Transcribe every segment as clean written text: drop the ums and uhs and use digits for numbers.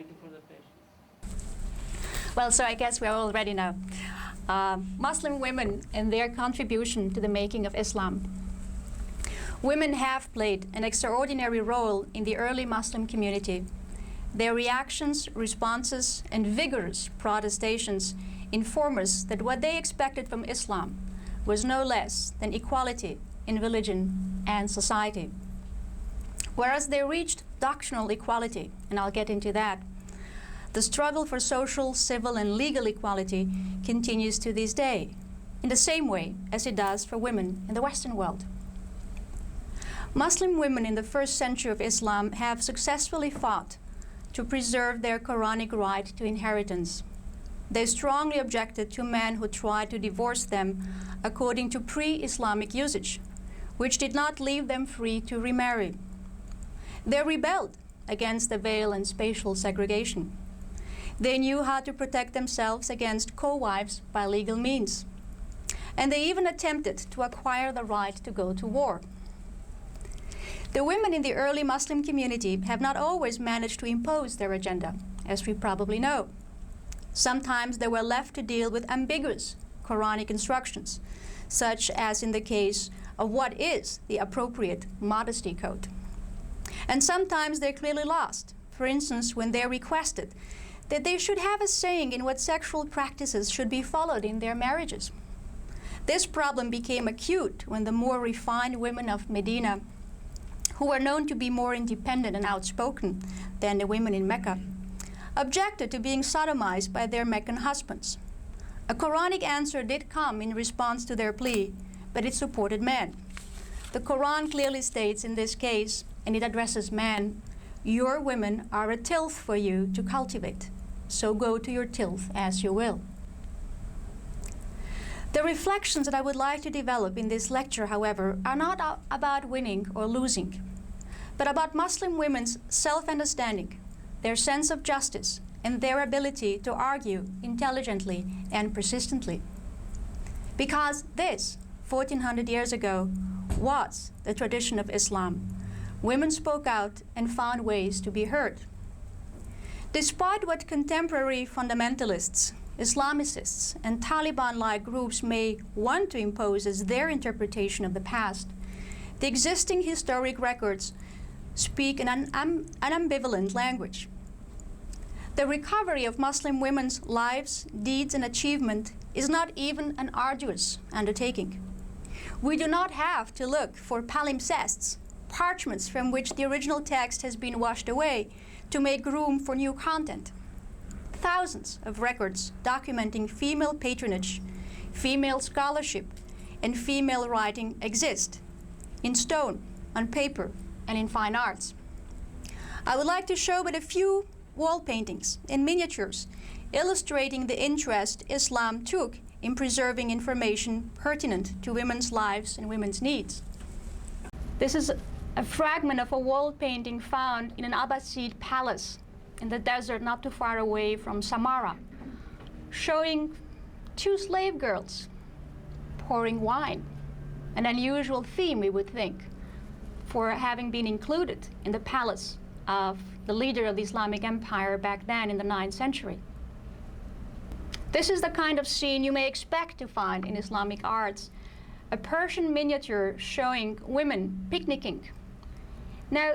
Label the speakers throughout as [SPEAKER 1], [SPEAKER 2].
[SPEAKER 1] Thank you for the patience.
[SPEAKER 2] Well, so I guess we all already know. Muslim women and their contribution to the making of Islam. Women have played an extraordinary role in the early Muslim community. Their reactions, responses, and vigorous protestations inform us that what they expected from Islam was no less than equality in religion and society. Whereas they reached doctrinal equality, and I'll get into that, the struggle for social, civil, and legal equality continues to this day, in the same way as it does for women in the Western world. Muslim women in the first century of Islam have successfully fought to preserve their Quranic right to inheritance. They strongly objected to men who tried to divorce them according to pre-Islamic usage, which did not leave them free to remarry. They rebelled against the veil and spatial segregation. They knew how to protect themselves against co-wives by legal means. And they even attempted to acquire the right to go to war. The women in the early Muslim community have not always managed to impose their agenda, as we probably know. Sometimes they were left to deal with ambiguous Quranic instructions, such as in the case of what is the appropriate modesty code. And sometimes they're clearly lost, for instance, when they're requested that they should have a saying in what sexual practices should be followed in their marriages. This problem became acute when the more refined women of Medina, who were known to be more independent and outspoken than the women in Mecca, objected to being sodomized by their Meccan husbands. A Quranic answer did come in response to their plea, but it supported men. The Quran clearly states in this case, and it addresses men, "Your women are a tilth for you to cultivate, so go to your tilth as you will." The reflections that I would like to develop in this lecture, however, are not about winning or losing, but about Muslim women's self-understanding, their sense of justice, and their ability to argue intelligently and persistently. Because this, 1400 years ago, was the tradition of Islam. Women spoke out and found ways to be heard. Despite what contemporary fundamentalists, Islamicists, and Taliban-like groups may want to impose as their interpretation of the past, the existing historic records speak an ambivalent language. The recovery of Muslim women's lives, deeds, and achievement is not even an arduous undertaking. We do not have to look for palimpsests, parchments from which the original text has been washed away, to make room for new content. Thousands of records documenting female patronage, female scholarship, and female writing exist, in stone, on paper, and in fine arts. I would like to show but a few wall paintings and miniatures illustrating the interest Islam took in preserving information pertinent to women's lives and women's needs. This is a fragment of a wall painting found in an Abbasid palace in the desert not too far away from Samarra, showing two slave girls pouring wine, an unusual theme, we would think, for having been included in the palace of the leader of the Islamic Empire back then in the 9th century. This is the kind of scene you may expect to find in Islamic arts, a Persian miniature showing women picnicking. Now,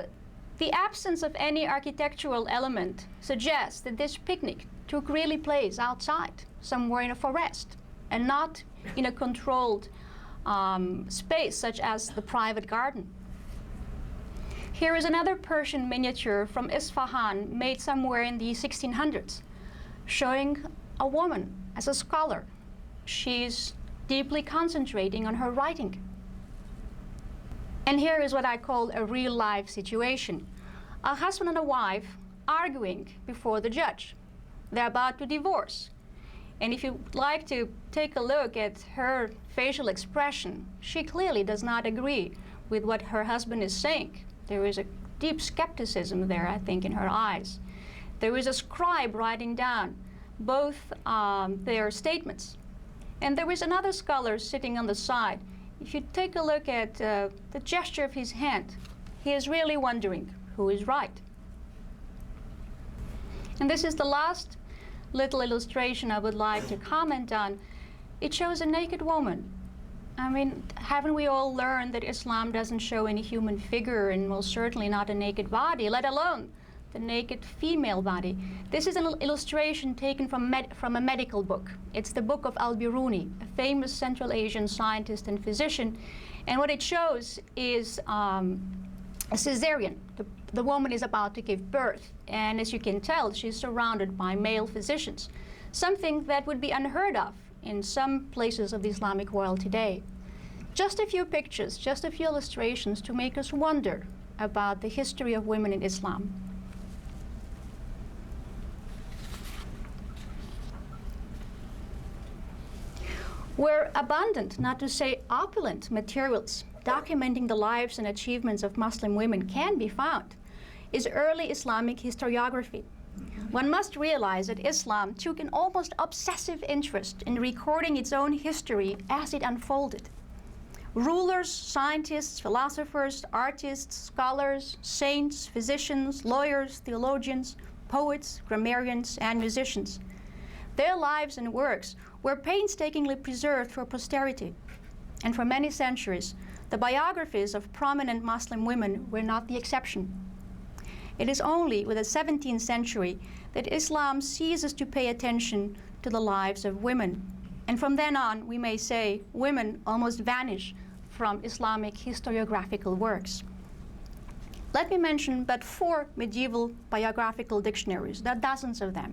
[SPEAKER 2] the absence of any architectural element suggests that this picnic took really place outside, somewhere in a forest, and not in a controlled space such as the private garden. Here is another Persian miniature from Isfahan made somewhere in the 1600s, showing a woman as a scholar. She's deeply concentrating on her writing. And here is what I call a real-life situation. A husband and a wife arguing before the judge. They're about to divorce. And if you'd like to take a look at her facial expression, she clearly does not agree with what her husband is saying. There is a deep skepticism there, I think, in her eyes. There is a scribe writing down both their statements. And there is another scholar sitting on the side. If you take a look at the gesture of his hand, he is really wondering who is right. And this is the last little illustration I would like to comment on. It shows a naked woman. I mean, haven't we all learned that Islam doesn't show any human figure and most certainly not a naked body, let alone the naked female body? This is an illustration taken from a medical book. It's the book of Al-Biruni, a famous Central Asian scientist and physician. And what it shows is a cesarean. The woman is about to give birth. And as you can tell, she's surrounded by male physicians, something that would be unheard of in some places of the Islamic world today. Just a few pictures, just a few illustrations to make us wonder about the history of women in Islam. Where abundant, not to say opulent, materials documenting the lives and achievements of Muslim women can be found is early Islamic historiography. One must realize that Islam took an almost obsessive interest in recording its own history as it unfolded. Rulers, scientists, philosophers, artists, scholars, saints, physicians, lawyers, theologians, poets, grammarians, and musicians. Their lives and works were painstakingly preserved for posterity. And for many centuries, the biographies of prominent Muslim women were not the exception. It is only with the 17th century that Islam ceases to pay attention to the lives of women. And from then on, we may say, women almost vanish from Islamic historiographical works. Let me mention but 4 medieval biographical dictionaries. There are dozens of them,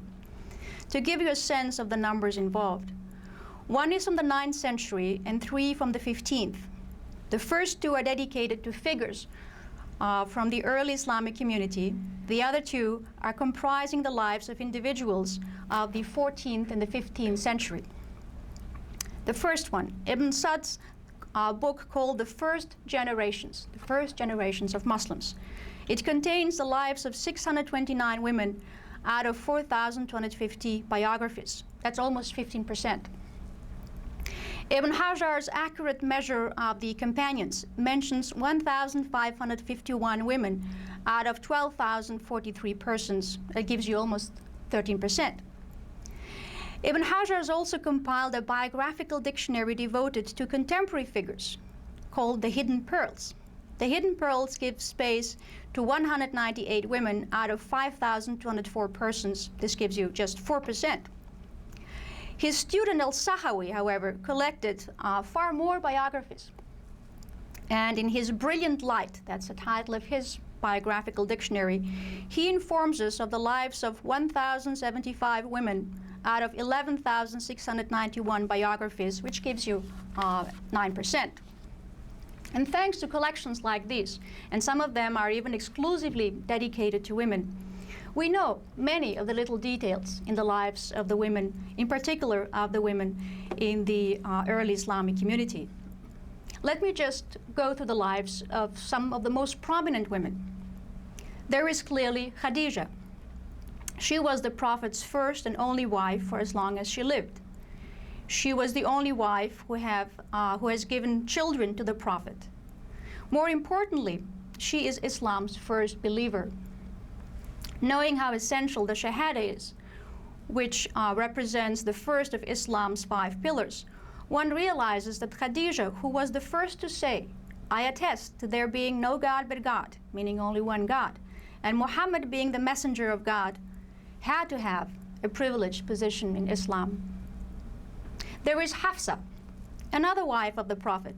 [SPEAKER 2] to give you a sense of the numbers involved. One is from the 9th century and 3 from the 15th. The first 2 are dedicated to figures from the early Islamic community. The other 2 are comprising the lives of individuals of the 14th and the 15th century. The first one, Ibn Sad's book called The First Generations of Muslims. It contains the lives of 629 women out of 4,250 biographies. That's almost 15%. Ibn Hajar's accurate measure of the companions mentions 1,551 women out of 12,043 persons. That gives you almost 13%. Ibn Hajar has also compiled a biographical dictionary devoted to contemporary figures called The Hidden Pearls. The Hidden Pearls give space to 198 women out of 5,204 persons. This gives you just 4%. His student al-Sahawi, however, collected far more biographies. And in his Brilliant Light, that's the title of his biographical dictionary, he informs us of the lives of 1,075 women out of 11,691 biographies, which gives you 9%. And thanks to collections like these, and some of them are even exclusively dedicated to women, we know many of the little details in the lives of the women, in particular of the women in the early Islamic community. Let me just go through the lives of some of the most prominent women. There is clearly Khadija. She was the Prophet's first and only wife for as long as she lived. She was the only wife who has given children to the Prophet. More importantly, she is Islam's first believer. Knowing how essential the Shahada is, which represents the first of Islam's 5 pillars, one realizes that Khadija, who was the first to say, "I attest to there being no God but God," meaning only one God, and Muhammad being the messenger of God, had to have a privileged position in Islam. There is Hafsa, another wife of the Prophet.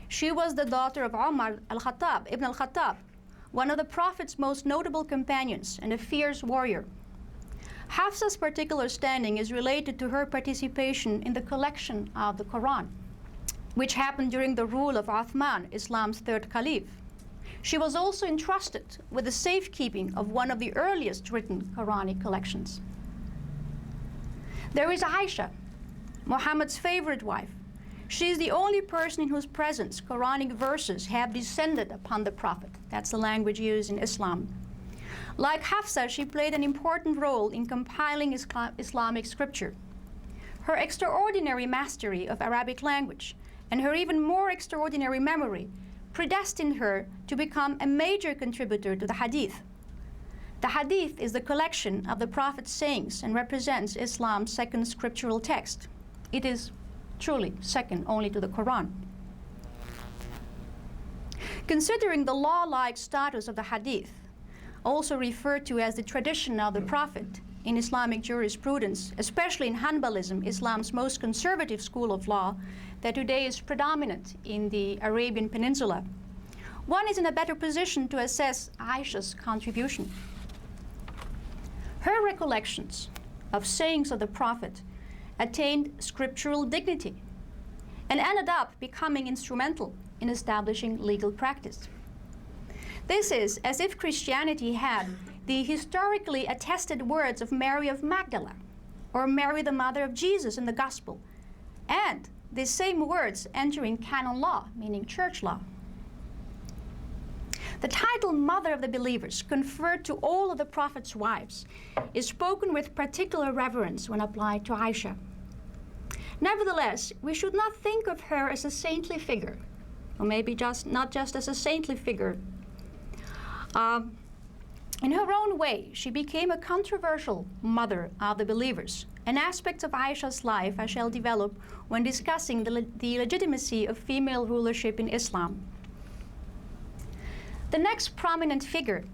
[SPEAKER 2] She was the daughter of Umar al-Khattab, Ibn al-Khattab, one of the Prophet's most notable companions and a fierce warrior. Hafsa's particular standing is related to her participation in the collection of the Quran, which happened during the rule of Uthman, Islam's 3rd caliph. She was also entrusted with the safekeeping of one of the earliest written Quranic collections. There is Aisha, Muhammad's favorite wife. She is the only person in whose presence Quranic verses have descended upon the Prophet. That's the language used in Islam. Like Hafsa, she played an important role in compiling Islamic scripture. Her extraordinary mastery of Arabic language and her even more extraordinary memory predestined her to become a major contributor to the Hadith. The Hadith is the collection of the Prophet's sayings and represents Islam's second scriptural text. It is truly second only to the Quran. Considering the law-like status of the Hadith, also referred to as the tradition of the Prophet in Islamic jurisprudence, especially in Hanbalism, Islam's most conservative school of law that today is predominant in the Arabian Peninsula, one is in a better position to assess Aisha's contribution. Her recollections of sayings of the Prophet attained scriptural dignity and ended up becoming instrumental in establishing legal practice. This is as if Christianity had the historically attested words of Mary of Magdala or Mary the mother of Jesus in the Gospel, and the same words entering canon law, meaning church law. The title Mother of the Believers, conferred to all of the Prophet's wives, is spoken with particular reverence when applied to Aisha. Nevertheless, we should not think of her as a saintly figure, or maybe not just as a saintly figure. In her own way, she became a controversial mother of the believers, an aspect of Aisha's life I shall develop when discussing the legitimacy of female rulership in Islam. The next prominent figure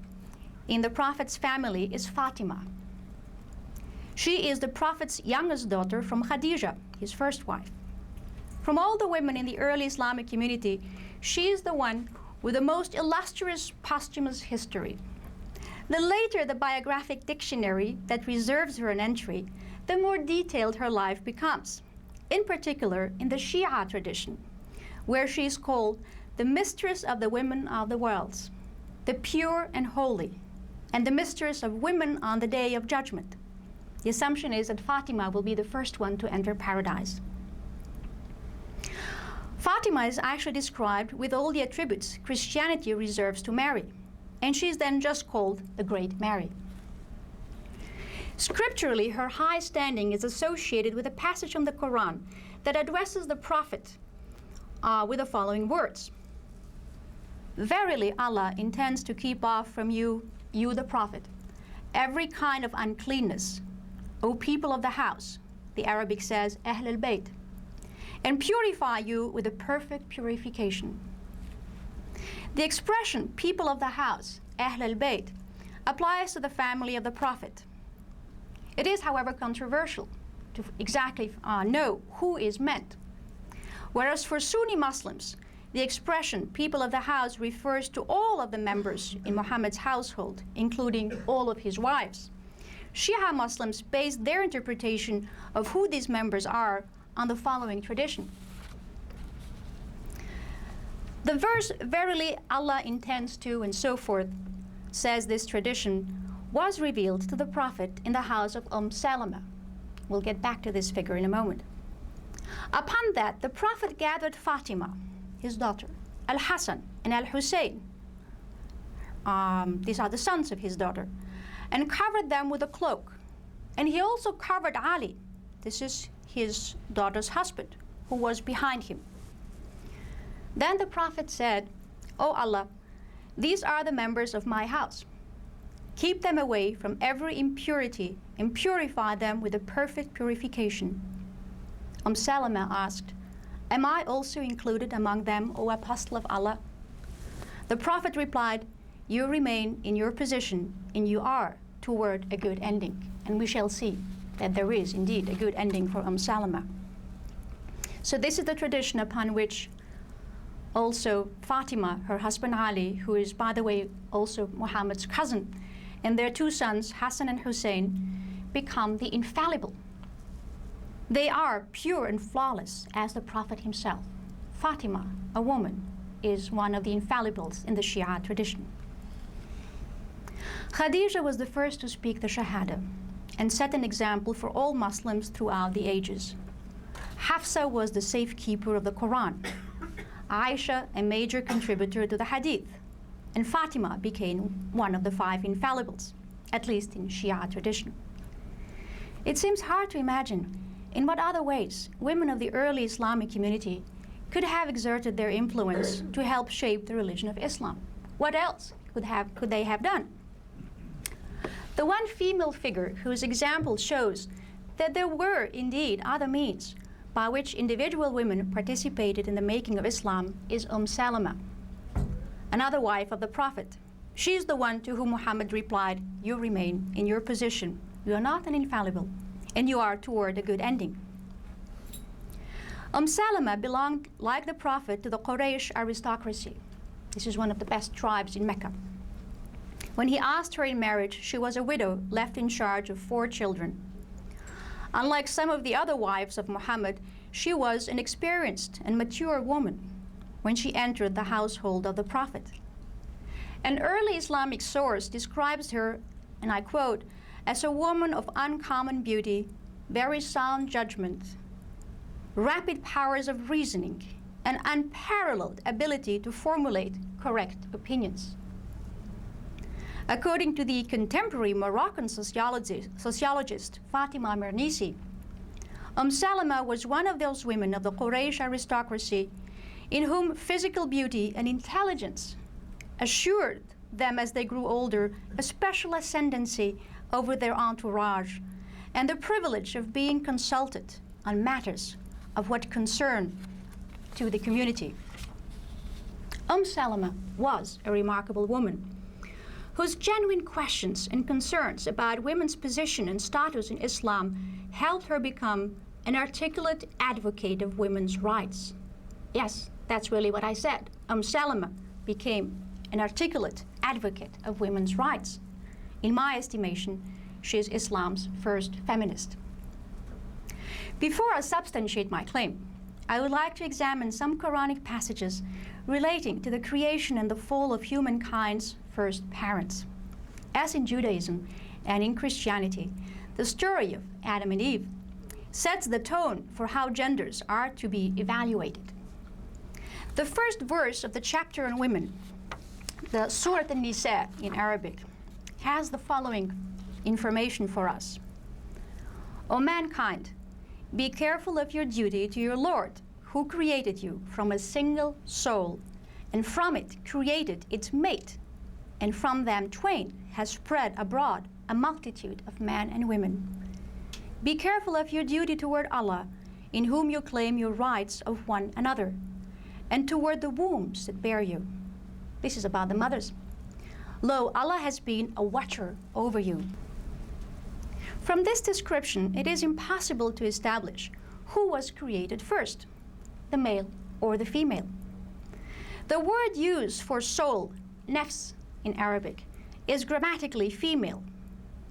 [SPEAKER 2] in the Prophet's family is Fatima. She is the Prophet's youngest daughter from Khadija, his first wife. From all the women in the early Islamic community, she is the one with the most illustrious posthumous history. The later the biographic dictionary that reserves her an entry, the more detailed her life becomes, in particular in the Shia tradition, where she is called the mistress of the women of the worlds, the pure and holy, and the mistress of women on the day of judgment. The assumption is that Fatima will be the first one to enter paradise. Fatima is actually described with all the attributes Christianity reserves to Mary, and she is then just called the Great Mary. Scripturally, her high standing is associated with a passage from the Quran that addresses the Prophet with the following words. Verily, Allah intends to keep off from you the Prophet, every kind of uncleanness, O people of the house, the Arabic says, Ahl al-Bayt, and purify you with a perfect purification. The expression, people of the house, Ahl al-Bayt, applies to the family of the Prophet. It is, however, controversial to exactly know who is meant. Whereas for Sunni Muslims, the expression people of the house refers to all of the members in Muhammad's household, including all of his wives. Shia Muslims base their interpretation of who these members are on the following tradition. The verse, verily Allah intends to, and so forth, says this tradition, was revealed to the Prophet in the house of Salama. We'll get back to this figure in a moment. Upon that, the Prophet gathered Fatima, his daughter, Al-Hassan and Al-Hussein, these are the sons of his daughter, and covered them with a cloak. And he also covered Ali, this is his daughter's husband, who was behind him. Then the Prophet said, O Allah, these are the members of my house. Keep them away from every impurity and purify them with a perfect purification. Salama asked, Am I also included among them, O Apostle of Allah? The Prophet replied, You remain in your position, and you are toward a good ending. And we shall see that there is indeed a good ending for Salama. So this is the tradition upon which also Fatima, her husband Ali, who is, by the way, also Muhammad's cousin, and their two sons, Hassan and Hussein, become the infallible. They are pure and flawless as the Prophet himself. Fatima, a woman, is one of the infallibles in the Shia tradition. Khadija was the first to speak the Shahada and set an example for all Muslims throughout the ages. Hafsa was the safekeeper of the Quran, Aisha a major contributor to the Hadith, and Fatima became one of the 5 infallibles, at least in Shia tradition. It seems hard to imagine in what other ways women of the early Islamic community could have exerted their influence to help shape the religion of Islam. What else could they have done? The one female figure whose example shows that there were indeed other means by which individual women participated in the making of Islam is Salama, another wife of the Prophet. She is the one to whom Muhammad replied, "You remain in your position. You are not an infallible, and you are toward a good ending." Salama belonged, like the Prophet, to the Quraysh aristocracy. This is one of the best tribes in Mecca. When he asked her in marriage, she was a widow left in charge of 4 children. Unlike some of the other wives of Muhammad, she was an experienced and mature woman when she entered the household of the Prophet. An early Islamic source describes her, and I quote, as a woman of uncommon beauty, very sound judgment, rapid powers of reasoning, and unparalleled ability to formulate correct opinions. According to the contemporary Moroccan sociologist Fatima Mernissi, Salama was one of those women of the Quraysh aristocracy in whom physical beauty and intelligence assured them as they grew older a special ascendancy over their entourage and the privilege of being consulted on matters of what concern to the community. Salama was a remarkable woman whose genuine questions and concerns about women's position and status in Islam helped her become an articulate advocate of women's rights. Yes, that's really what I said. Salama became an articulate advocate of women's rights. In my estimation, she is Islam's first feminist. Before I substantiate my claim, I would like to examine some Quranic passages relating to the creation and the fall of humankind's first parents. As in Judaism and in Christianity, the story of Adam and Eve sets the tone for how genders are to be evaluated. The first verse of the chapter on women, the Surat An-Nisa in Arabic, has the following information for us. O mankind, be careful of your duty to your Lord, who created you from a single soul, and from it created its mate, and from them twain has spread abroad a multitude of men and women. Be careful of your duty toward Allah, in whom you claim your rights of one another, and toward the wombs that bear you. This is about the mothers. Lo, Allah has been a watcher over you. From this description, it is impossible to establish who was created first, the male or the female. The word used for soul, nafs in Arabic, is grammatically female.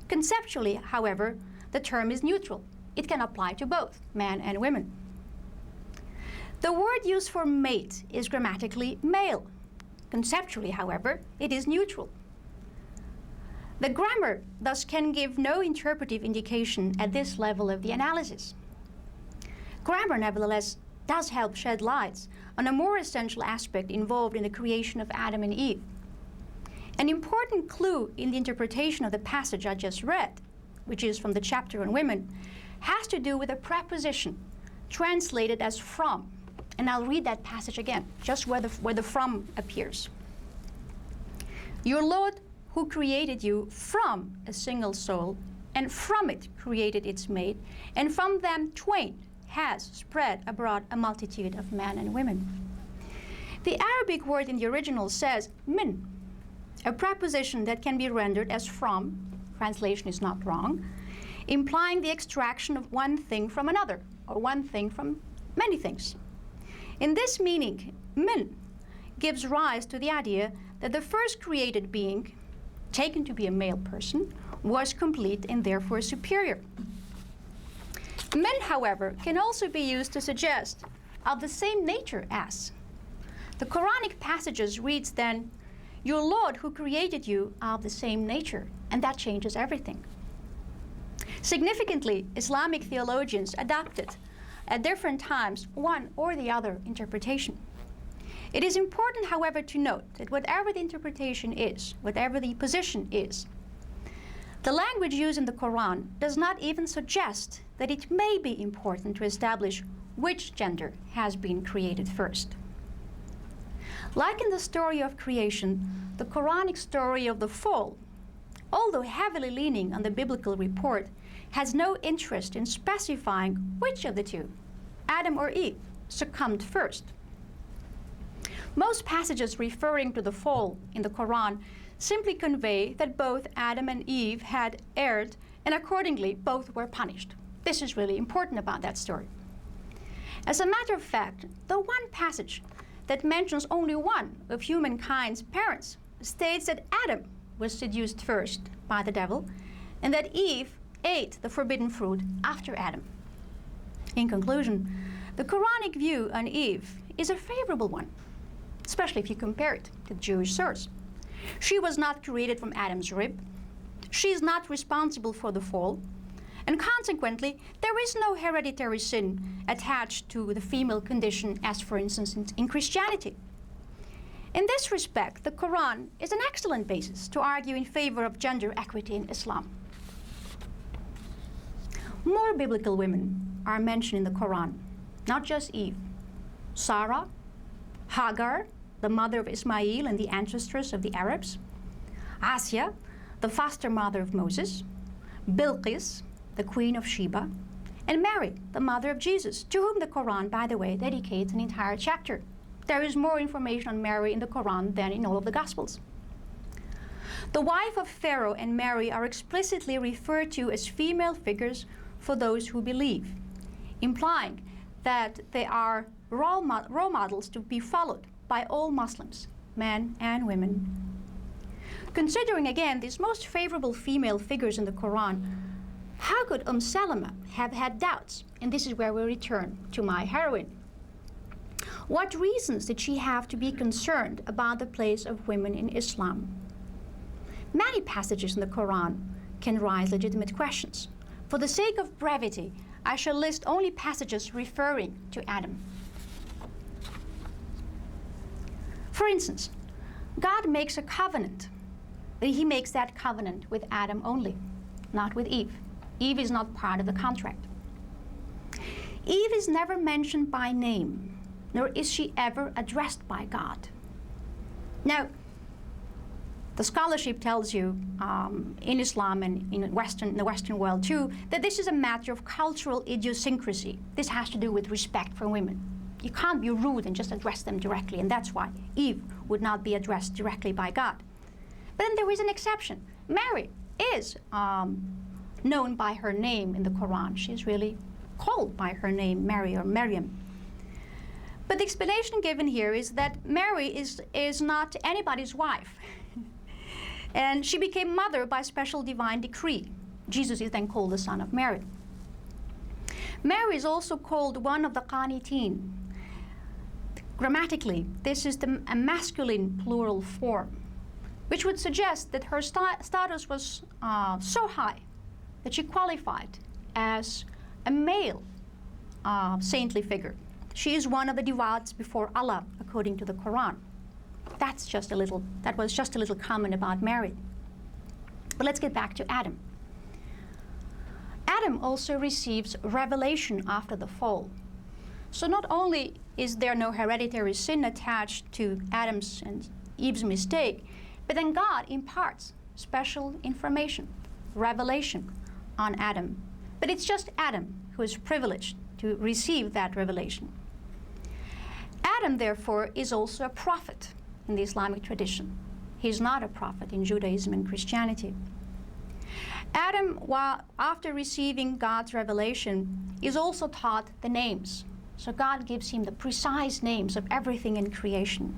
[SPEAKER 2] Conceptually, however, the term is neutral. It can apply to both men and women. The word used for mate is grammatically male. Conceptually, however, it is neutral. The grammar thus can give no interpretive indication at this level of the analysis. Grammar, nevertheless, does help shed light on a more essential aspect involved in the creation of Adam and Eve. An important clue in the interpretation of the passage I just read, which is from the chapter on women, has to do with a preposition translated as from. And I'll read that passage again, just where the from appears. Your Lord, who created you from a single soul, and from it created its mate, and from them twain has spread abroad a multitude of men and women. The Arabic word in the original says min, a preposition that can be rendered as from, translation is not wrong, implying the extraction of one thing from another, or one thing from many things. In this meaning, min gives rise to the idea that the first created being, taken to be a male person, was complete and therefore superior. Men, however, can also be used to suggest of the same nature as. The Quranic passages reads then, your Lord who created you are of the same nature, and that changes everything. Significantly, Islamic theologians adopted at different times one or the other interpretation. It is important, however, to note that whatever the interpretation is, whatever the position is, the language used in the Quran does not even suggest that it may be important to establish which gender has been created first. Like in the story of creation, the Quranic story of the fall although heavily leaning on the biblical report, has no interest in specifying which of the two, Adam or Eve, succumbed first. Most passages referring to the fall in the Quran simply convey that both Adam and Eve had erred, and accordingly both were punished. This is really important about that story. As a matter of fact, the one passage that mentions only one of humankind's parents states that Adam was seduced first by the devil and that Eve ate the forbidden fruit after Adam. In conclusion, the Quranic view on Eve is a favorable one, especially if you compare it to the Jewish source. She was not created from Adam's rib. She is not responsible for the fall. And consequently, there is no hereditary sin attached to the female condition, as for instance in Christianity. In this respect, the Quran is an excellent basis to argue in favor of gender equity in Islam. More biblical women are mentioned in the Quran, not just Eve. Sarah, Hagar, the mother of Ismail and the ancestress of the Arabs, Asya, the foster mother of Moses, Bilqis, the queen of Sheba, and Mary, the mother of Jesus, to whom the Quran, by the way, dedicates an entire chapter. There is more information on Mary in the Quran than in all of the Gospels. The wife of Pharaoh and Mary are explicitly referred to as female figures for those who believe, implying that they are role models to be followed by all Muslims, men and women. Considering again these most favorable female figures in the Quran, how could Salama have had doubts? And this is where we return to my heroine. What reasons did she have to be concerned about the place of women in Islam? Many passages in the Quran can raise legitimate questions. For the sake of brevity, I shall list only passages referring to Adam. For instance, God makes a covenant, but he makes that covenant with Adam only, not with Eve. Eve is not part of the contract. Eve is never mentioned by name, nor is she ever addressed by God. Now, the scholarship tells you in Islam and in the Western world too, that this is a matter of cultural idiosyncrasy. This has to do with respect for women. You can't be rude and just address them directly, and that's why Eve would not be addressed directly by God. But then there is an exception. Mary is known by her name in the Quran. She's really called by her name, Mary or Maryam. But the explanation given here is that Mary is not anybody's wife. And she became mother by special divine decree. Jesus is then called the son of Mary. Mary is also called one of the Qanitin. Grammatically, this is a masculine plural form, which would suggest that her status was so high that she qualified as a male saintly figure. She is one of the devout before Allah, according to the Quran. That was just a little comment about Mary. But let's get back to Adam. Adam also receives revelation after the fall. So not only is there no hereditary sin attached to Adam's and Eve's mistake, but then God imparts special information, revelation on Adam. But it's just Adam who is privileged to receive that revelation. Adam, therefore, is also a prophet in the Islamic tradition. He's not a prophet in Judaism and Christianity. Adam, after receiving God's revelation, is also taught the names. So God gives him the precise names of everything in creation.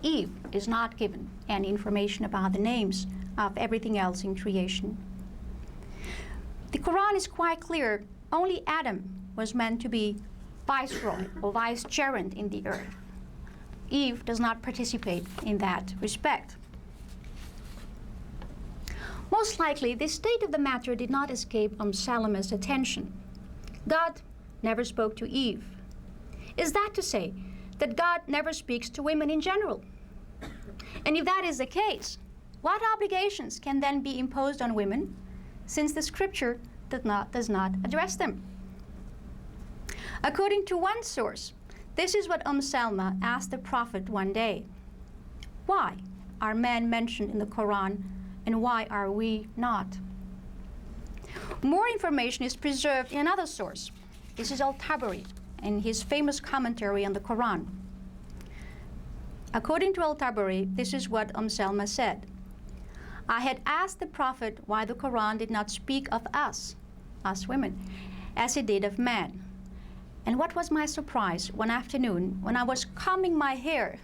[SPEAKER 2] Eve is not given any information about the names of everything else in creation. The Quran is quite clear. Only Adam was meant to be viceroy or vicegerent in the earth. Eve does not participate in that respect. Most likely, this state of the matter did not escape Salama's attention. God never spoke to Eve. Is that to say that God never speaks to women in general? And if that is the case, what obligations can then be imposed on women, since the scripture does not address them? According to one source, this is what Salama asked the Prophet one day. Why are men mentioned in the Quran and why are we not? More information is preserved in another source. This is Al-Tabari in his famous commentary on the Quran. According to Al-Tabari, this is what Salma said. I had asked the Prophet why the Quran did not speak of us women, as it did of men. And what was my surprise one afternoon when I was combing my hair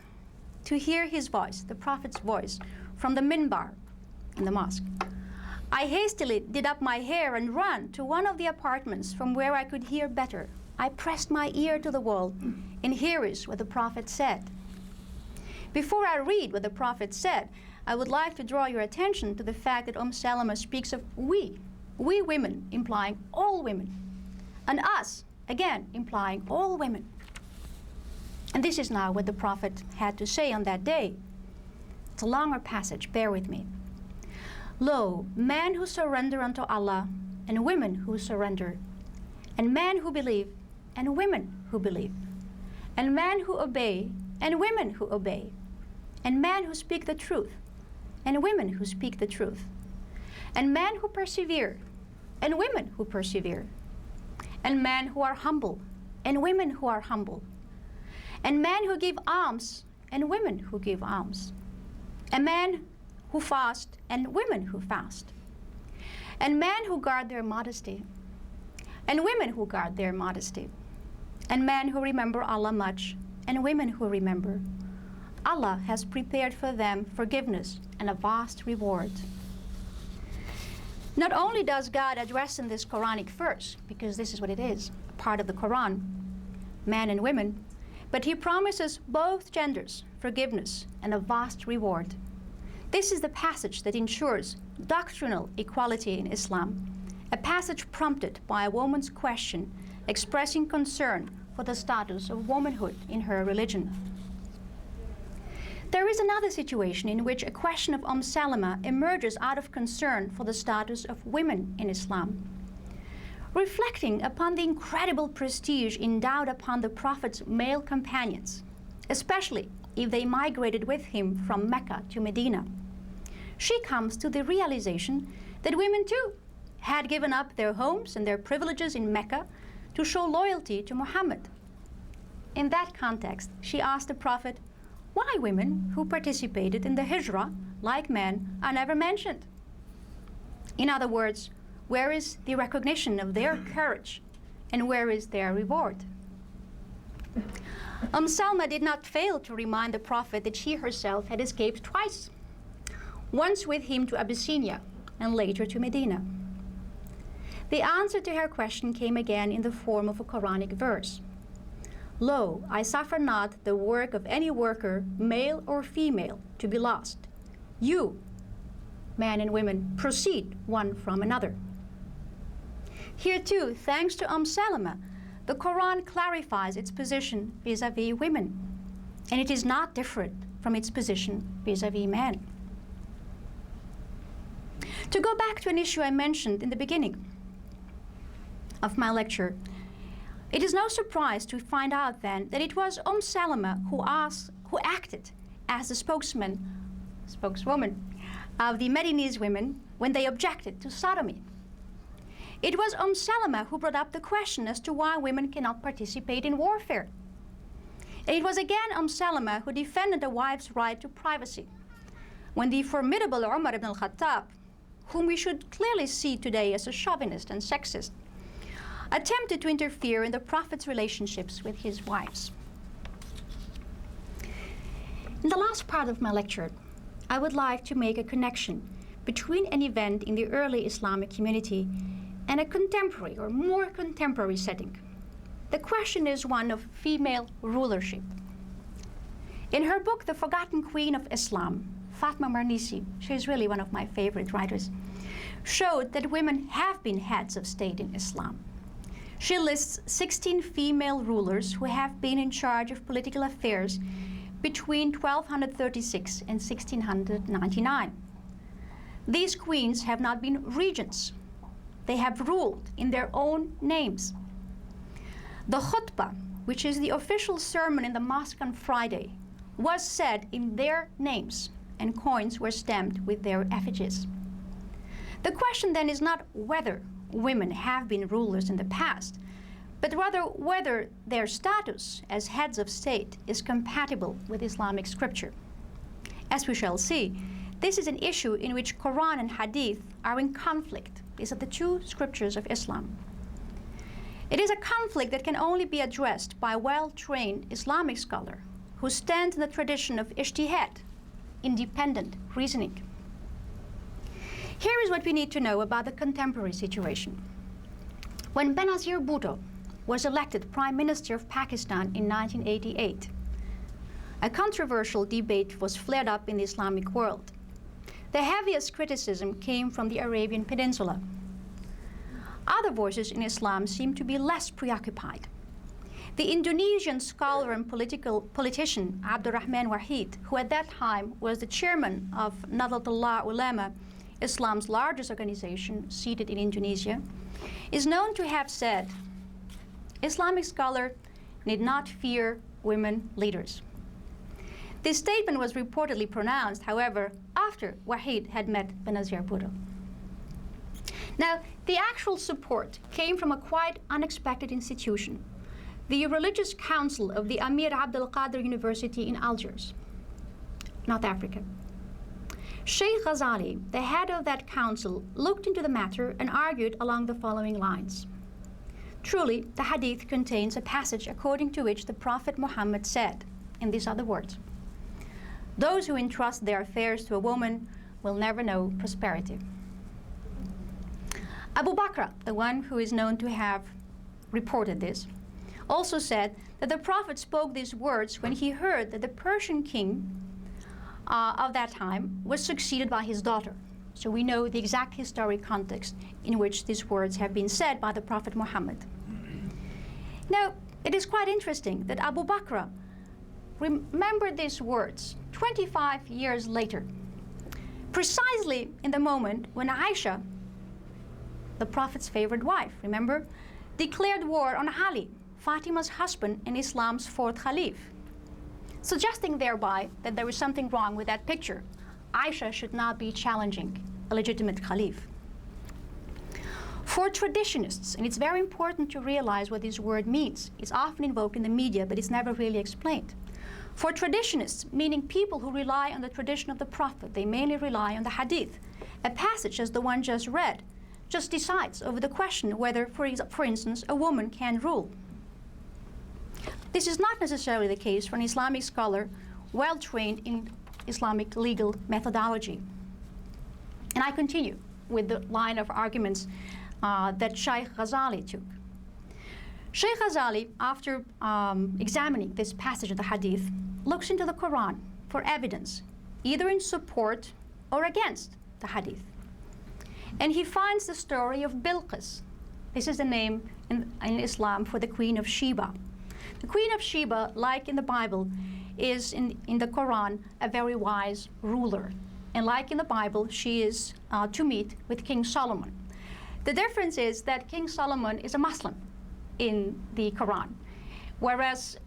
[SPEAKER 2] to hear his voice, the Prophet's voice, from the minbar in the mosque. I hastily did up my hair and ran to one of the apartments from where I could hear better. I pressed my ear to the wall, and here is what the Prophet said. Before I read what the Prophet said, I would like to draw your attention to the fact that Salama speaks of we women, implying all women, and us, again, implying all women. And this is now what the Prophet had to say on that day. It's a longer passage, bear with me. Lo, men who surrender unto Allah, and women who surrender, and men who believe, and women who believe, and men who obey, and women who obey, and men who speak the truth, and women who speak the truth, and men who persevere, and women who persevere, and men who are humble, and women who are humble, and men who give alms, and women who give alms, and men who fast, and women who fast, and men who guard their modesty, and women who guard their modesty, and men who remember Allah much, and women who remember. Allah has prepared for them forgiveness and a vast reward. Not only does God address in this Quranic verse, because this is what it is, a part of the Quran, men and women, but he promises both genders forgiveness and a vast reward. This is the passage that ensures doctrinal equality in Islam, a passage prompted by a woman's question expressing concern for the status of womanhood in her religion. There is another situation in which a question of Salama emerges out of concern for the status of women in Islam. Reflecting upon the incredible prestige endowed upon the Prophet's male companions, especially if they migrated with him from Mecca to Medina, she comes to the realization that women too had given up their homes and their privileges in Mecca to show loyalty to Muhammad. In that context, she asked the Prophet, why women who participated in the Hijrah, like men, are never mentioned? In other words, where is the recognition of their courage, and where is their reward? Salma did not fail to remind the Prophet that she herself had escaped twice, once with him to Abyssinia, and later to Medina. The answer to her question came again in the form of a Quranic verse. Lo, I suffer not the work of any worker, male or female, to be lost. You, men and women, proceed one from another. Here too, thanks to Salama, the Quran clarifies its position vis-a-vis women, and it is not different from its position vis-a-vis men. To go back to an issue I mentioned in the beginning of my lecture, it is no surprise to find out then that it was Salama who acted as the spokeswoman of the Medinese women when they objected to sodomy. It was Salama who brought up the question as to why women cannot participate in warfare. And it was again Salama who defended a wife's right to privacy when the formidable Umar ibn al-Khattab, whom we should clearly see today as a chauvinist and sexist, attempted to interfere in the Prophet's relationships with his wives. In the last part of my lecture, I would like to make a connection between an event in the early Islamic community and a contemporary or more contemporary setting. The question is one of female rulership. In her book, The Forgotten Queen of Islam, Fatma Mernissi, she is really one of my favorite writers, showed that women have been heads of state in Islam. She lists 16 female rulers who have been in charge of political affairs between 1236 and 1699. These queens have not been regents. They have ruled in their own names. The khutbah, which is the official sermon in the mosque on Friday, was said in their names and coins were stamped with their effigies. The question then is not whether women have been rulers in the past, but rather whether their status as heads of state is compatible with Islamic scripture. As we shall see, this is an issue in which Quran and Hadith are in conflict. These are the two scriptures of Islam. It is a conflict that can only be addressed by a well-trained Islamic scholar who stands in the tradition of ijtihad, independent reasoning. Here is what we need to know about the contemporary situation. When Benazir Bhutto was elected Prime Minister of Pakistan in 1988, a controversial debate was flared up in the Islamic world. The heaviest criticism came from the Arabian Peninsula. Other voices in Islam seem to be less preoccupied. The Indonesian scholar and politician Abdurrahman Wahid, who at that time was the chairman of Nahdlatul Ulama, Islam's largest organization seated in Indonesia, is known to have said, "Islamic scholars need not fear women leaders." This statement was reportedly pronounced, however, after Wahid had met Benazir Bhutto. Now, the actual support came from a quite unexpected institution, the Religious Council of the Amir Abdul Qadir University in Algiers, North Africa. Sheikh Ghazali, the head of that council, looked into the matter and argued along the following lines. Truly, the hadith contains a passage according to which the Prophet Muhammad said, in these other words, "Those who entrust their affairs to a woman will never know prosperity." Abu Bakr, the one who is known to have reported this, also said that the Prophet spoke these words when he heard that the Persian king of that time was succeeded by his daughter. So we know the exact historic context in which these words have been said by the Prophet Muhammad. Now, it is quite interesting that Abu Bakr remembered these words 25 years later, precisely in the moment when Aisha, the Prophet's favorite wife, remember, declared war on Ali, Fatima's husband and Islam's fourth Caliph, suggesting thereby that there was something wrong with that picture. Aisha should not be challenging a legitimate Caliph. For traditionists, and it's very important to realize what this word means, it's often invoked in the media, but it's never really explained. For traditionists, meaning people who rely on the tradition of the Prophet, they mainly rely on the Hadith. A passage as the one just read just decides over the question whether, for instance, a woman can rule. This is not necessarily the case for an Islamic scholar well trained in Islamic legal methodology. And I continue with the line of arguments that Sheikh Ghazali took. Sheikh Ghazali, after examining this passage of the Hadith, looks into the Quran for evidence, either in support or against the Hadith. And he finds the story of Bilqis. This is the name in Islam for the Queen of Sheba. The Queen of Sheba, like in the Bible, is in the Quran a very wise ruler. And like in the Bible, she is to meet with King Solomon. The difference is that King Solomon is a Muslim in the Quran, whereas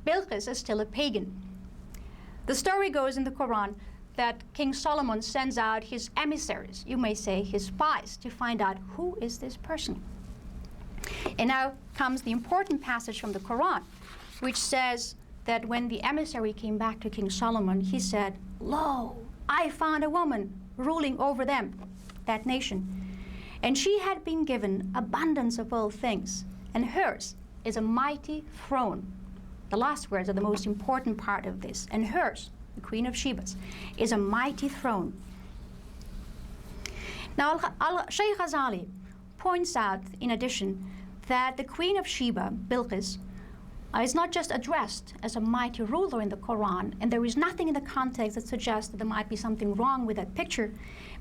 [SPEAKER 2] Bilqis is still a pagan. The story goes in the Quran that King Solomon sends out his emissaries, you may say his spies, to find out who is this person. And now comes the important passage from the Quran, which says that when the emissary came back to King Solomon, he said, "Lo, I found a woman ruling over them," that nation. "And she had been given abundance of all things, and hers is a mighty throne." The last words are the most important part of this. "And hers," the Queen of Sheba's, "is a mighty throne." Now, Sheikh Ghazali points out, in addition, that the Queen of Sheba, Bilqis, is not just addressed as a mighty ruler in the Quran, and there is nothing in the context that suggests that there might be something wrong with that picture,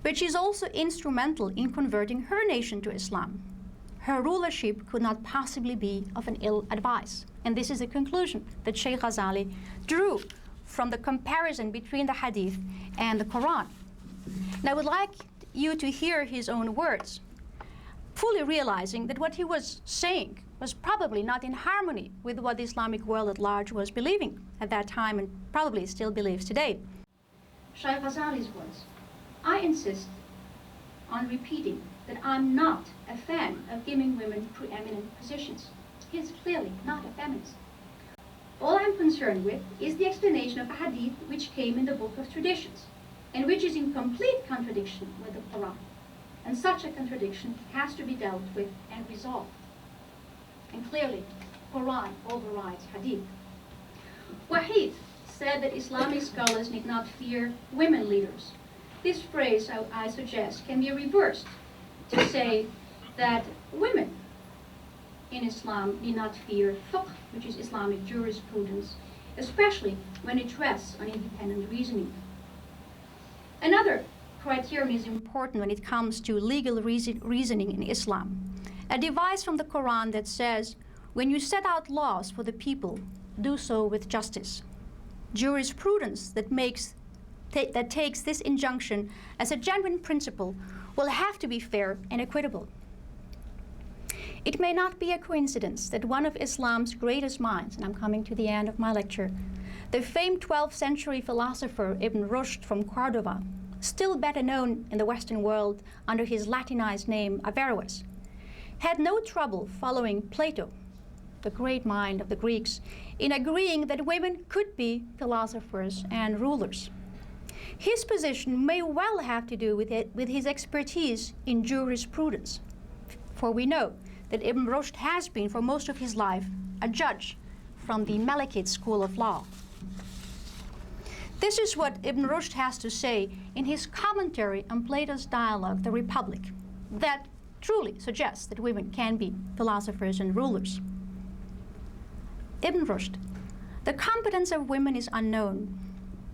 [SPEAKER 2] but she's also instrumental in converting her nation to Islam. Her rulership could not possibly be of an ill advice. And this is the conclusion that Sheikh Ghazali drew from the comparison between the Hadith and the Quran. And I would like you to hear his own words, fully realizing that what he was saying was probably not in harmony with what the Islamic world at large was believing at that time and probably still believes today. Shaykh Ghazali's words, I insist on repeating that I'm not a fan of giving women preeminent positions. He is clearly not a feminist. All I'm concerned with is the explanation of a hadith which came in the book of traditions, and which is in complete contradiction with the Quran. And such a contradiction has to be dealt with and resolved. And clearly, Quran overrides hadith. Wahid said that Islamic scholars need not fear women leaders. This phrase, I suggest, can be reversed to say that women in Islam need not fear fiqh, which is Islamic jurisprudence, especially when it rests on independent reasoning. Another criterion is important when it comes to legal reasoning in Islam. A device from the Quran that says, when you set out laws for the people, do so with justice. Jurisprudence that takes this injunction as a genuine principle will have to be fair and equitable. It may not be a coincidence that one of Islam's greatest minds, and I'm coming to the end of my lecture, the famed 12th century philosopher Ibn Rushd from Cordova, still better known in the Western world under his Latinized name Averroes, had no trouble following Plato, the great mind of the Greeks, in agreeing that women could be philosophers and rulers. His position may well have to do with his expertise in jurisprudence, for we know that Ibn Rushd has been for most of his life a judge from the Malikite school of law. This is what Ibn Rushd has to say in his commentary on Plato's dialogue, The Republic, that truly suggests that women can be philosophers and rulers. Ibn Rushd, the competence of women is unknown,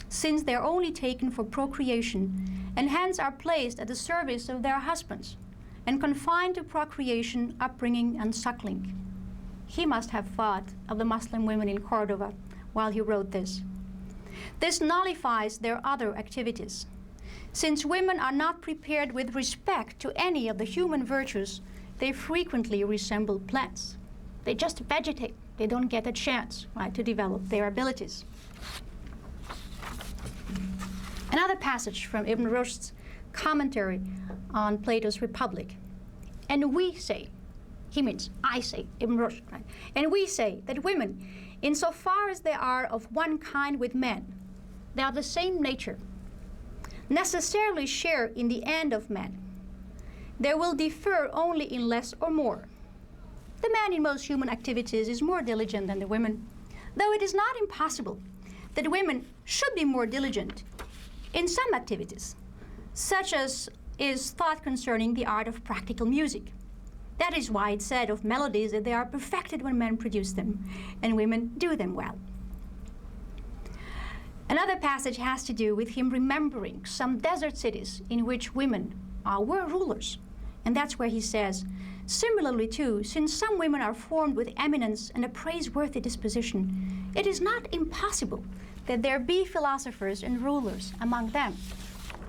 [SPEAKER 2] since they are only taken for procreation and hence are placed at the service of their husbands and confined to procreation, upbringing, and suckling. He must have thought of the Muslim women in Cordova while he wrote this. This nullifies their other activities. Since women are not prepared with respect to any of the human virtues, they frequently resemble plants. They just vegetate. They don't get a chance, right, to develop their abilities. Another passage from Ibn Rushd's commentary on Plato's Republic. And we say, he means I say, Ibn Rushd, right? And we say that women, insofar as they are of one kind with men, they are the same nature, necessarily share in the end of men. They will differ only in less or more. The man in most human activities is more diligent than the women, though it is not impossible that women should be more diligent in some activities, such as is thought concerning the art of practical music. That is why it's said of melodies that they are perfected when men produce them, and women do them well. Another passage has to do with him remembering some desert cities in which women were rulers. And that's where he says, similarly too, since some women are formed with eminence and a praiseworthy disposition, it is not impossible that there be philosophers and rulers among them.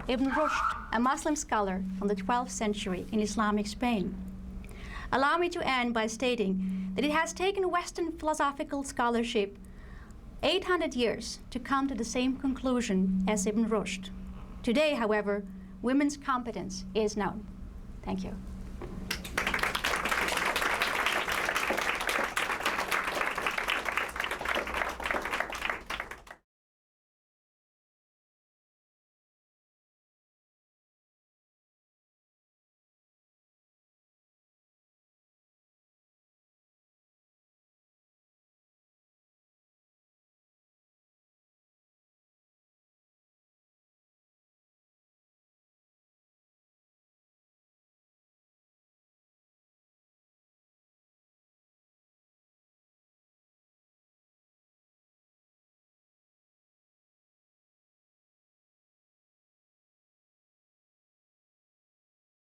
[SPEAKER 2] Ibn Rushd, a Muslim scholar from the 12th century in Islamic Spain. Allow me to end by stating that it has taken Western philosophical scholarship 800 years to come to the same conclusion as Ibn Rushd. Today, however, women's competence is known. Thank you.